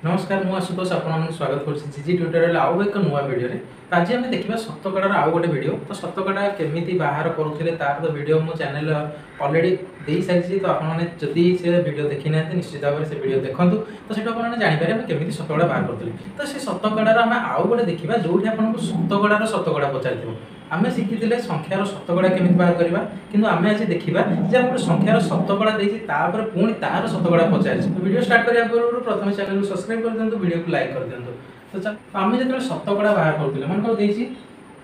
नमस्कार मु आशुतोष आपको स्वागत करुच्ची जीजी ट्यूटोरियल आउ एक नुआ वीडियो रे आज आम देखा शतकड़ार आउ गोटे वीडियो तो शतकड़ा केमी बाहर करुले तार तो वीडियो मो चैनल अलरेडी दे सारी तो आपड़ी से वीडियो देखी ना निश्चित भाव में से वीडियो देखूँ तो सीटा आपने जापर केमी शतकड़ा बाहर करें तो से शतकड़ार आम आउ गोटे देखा जो आपको शतकड़ार शतकड़ा पचार आम शिखी संख्यार शतकड़ा केमी बाहर करवा कि आम आज देखा जे गोटे संख्यार शतकड़ा देती पुणी तार शतकड़ा पचार वीडियो स्टार्ट करने पूर्व प्रथम चैनल को सब्सक्राइब कर दिखाँ वीडियो को लाइक कर दिखाँ तो चल आम जो शतकड़ा बाहर करूँ मन कर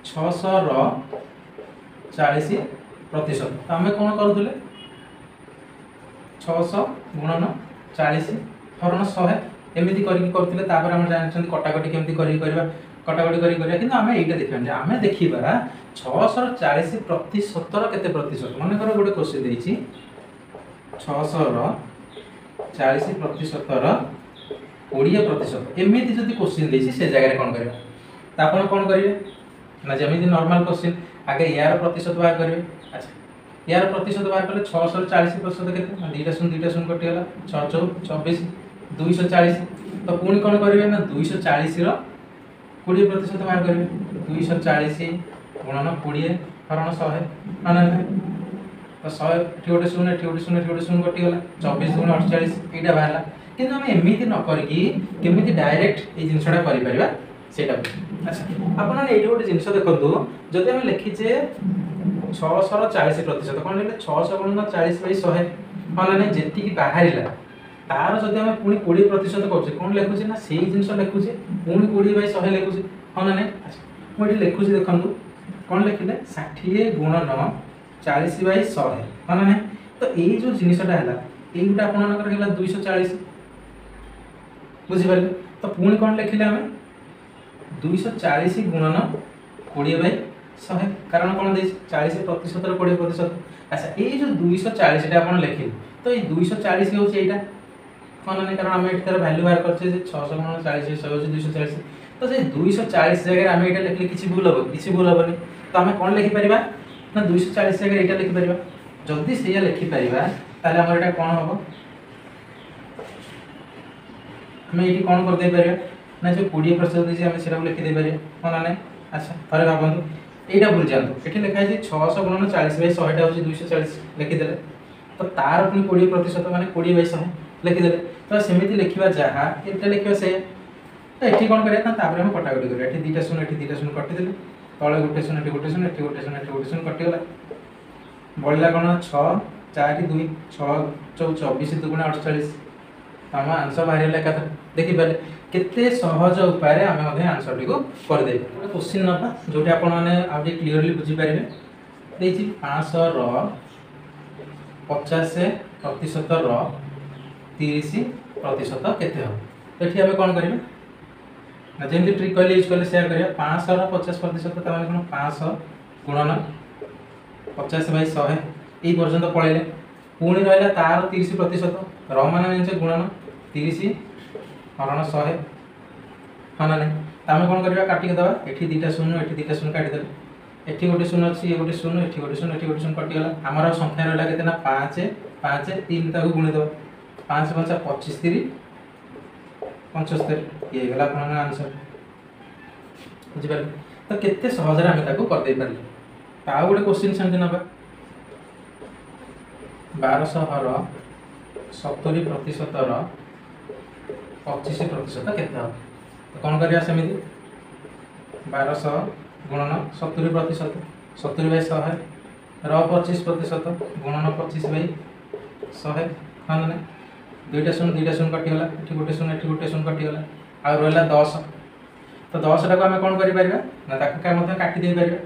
640% तो आम कौन करूँ 600 गुणन 40 हरण 100 एमती करते आम जानते कटाकटी केमती कटाकटी कि आम यहाँ देखा आम देखा 640% केते प्रतिशत मन कर गोटे क्वेश्चन देती 640% 20% एमती जब क्वेश्चन देती से जगह कौन करवा तो कौन करेंगे ना जमी नॉर्मल क्वेश्चन आगे यार प्रतिशत बाहर करेंगे। अच्छा यार प्रतिशत बाहर कले 640% के दुईटा शून्य कटिगला 6 4 24 240 तो पुणी कौन करेंगे ना 240 20% बाहर करेंगे 240 गुणन 20 हरण 100 है तो 100 गोटे शून्य गोटे शून्य कटिगला 24 गुण 48 यहाँ बाहर कि आम एमती न करमी डायरेक्ट ये जिनसा कर अच्छा आपने ये गोटे जिनस देखो जदि आम लिखीचे 640% कौन लिखे 600 गुणन 40/100 हाँ ना जी बाहर तार जब आम पुणी 20% कर कौन लिखुचे ना से जिन लिखुचे पुणी 20/100 लिखुचे हाँ ना अच्छा मुझे लिखुची देखूँ कौन लिखिले 60 गुणन 40/100 हाँ ना तो ये जो जिनसा है ये गोटे आप 240 बुझिपारे तो पुणी कौन लिखिले आम 240 गुणन 20/100 कारण कौन दे 40% 20%। अच्छा ये जो 240 आप लिखिले तो ये 240 हूँ यहाँ हाँ ना कारण आम ये भैल्यू बाहर कर 600 गुणन 40/100 240 तो से 240 जगह आम यहाँ लिखले किसी भूल हम किसी भूल हेनी तो आम कौन लिखिपर ना 240 जगह यहाँ लिखिपर जदि से लिखिपर ताले आम यहाँ कौन हम आम ये कौन करदे पारे ना जो 20% देती आम से लिखिदे हाँ ना अच्छा थे भावतु यहाँ भूल जातु ये लिखाई 600 गुणन 40/100 हूँ 240 लिखिदे तो तार पुणी 20% माने 20/100 लिखिदे तो सेमती लिखा जहाँ ये लिखा से तो ये कौन करें आम कटाकटी करें ये दुईटा शून्य कटिदे तले गोटे शून्य गोटे शून्य गोटे शून्य कटिगला बढ़ला कौन 6 4 2 6 24 2 48 आम आंसर बाहर एका देखिपारे केते सहज उपाय आम आंसर टी करदे क्वेश्चन ना जो आपने क्लीयरली बुझीपारे देखिए 550% 30% केते हम तो ये आम कौन करें जमी ट्रिक कहले यूज कले सेया करिया 550% कौन 500 गुणन 50/100 यही पर्यटन पलैले पुणी रहा तार 30% मान गुणन 30 हरण 100 हाँ ना आम कौन करवा काटिक दवा ये दुईटा शून्य काटिदे ये गोटे शून्य अच्छी ये गोटे शून्य ये गोटे शून्य कटिगला आमर संख्या रहा के 5 5 3 गुणीदेव 5 5 25 3 75 ये गला अपन आंसर बुझिपारे तो केते सहज आम करदे पारे आउ गोटे क्वेश्चन सेमती ना 1200 70% 25% केते हम कौन करवा सेमती 1200 गुणन 70% 70/100 25% गुणन 25/100 हाँ ना दुईटा शून्य कटिगला ये गोटे शून्य कटिगला आ रहा 10 तो 10 टाक आम कौन कर काटिदे पारे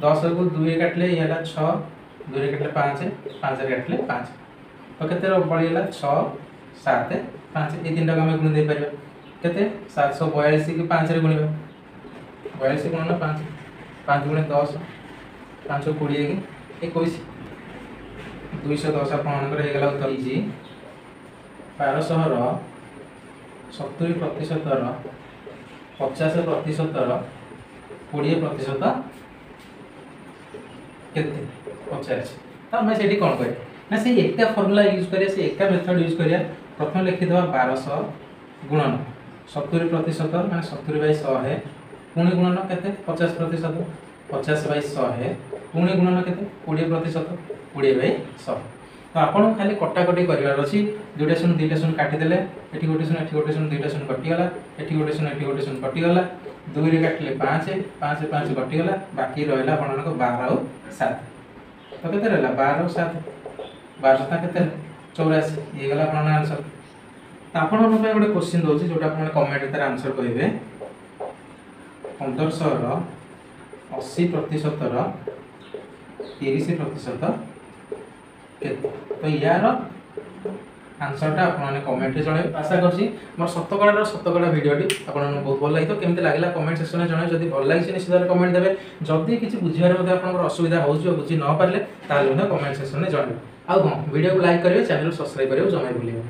10 को 2 काटिले ये 6 2 काटिले 5 5 काटिले 5 तो केते बढ़ीगला 6 7 5 ये 3 टाक आम गुणी दे पारे केते 742 की 5 रे गुणिबा 42 गुणन 5 5 गुणे 10 5 20 की 21 210 आपनकर हे गला उत्तर जी 1200 70% 50% 20% केते 50 तो आम से कौन करें ना से एका फर्मूला यूज करिया से एका मेथड यूज करिया प्रथम लिखिदेवा 1200 गुणन 70% माने 70/100 पुणी गुणन केते 50%, 50/100 पुणी गुणन केते 20%, 20/100। तो आपन खाली कटाकटी करिवार अछि, दुटा शून्य काटि देले, एठी गोटे शून्य दुटा शून्य कटि गला, एठी गोटे शून्य कटि गला, 2 रे काटले 5 5 5 कटि गला, बाकी रहला आपनक 12 और 7। तो केते रहला 12 और 7, 12 7 केते 84 ये गला आपन आंसर। तो आपन मन पे गोटे क्वेश्चन दोछि जोटा आपन कमेंट तार आंसर कहिबे 1500 रो 80% रो 30% केते। तो यार आंसरटा आपने कमेंट रे जणे। आशा करछि मोर शतकड़ा वीडियोटी आपन बहुत भल लागितो। केमते लागिला कमेंट सेक्शन में जणे। जदि भल लागिछि निश्चित कमेंट देबे। जदि किछि बुझिबार मध्ये आपन असुविधा होउछि बुझि न पारले ताले कमेंट सेक्शन में जणे। आ वीडियो को लाइक करिवे, चैनल सब्सक्राइब करिवे जमे भूलिबे।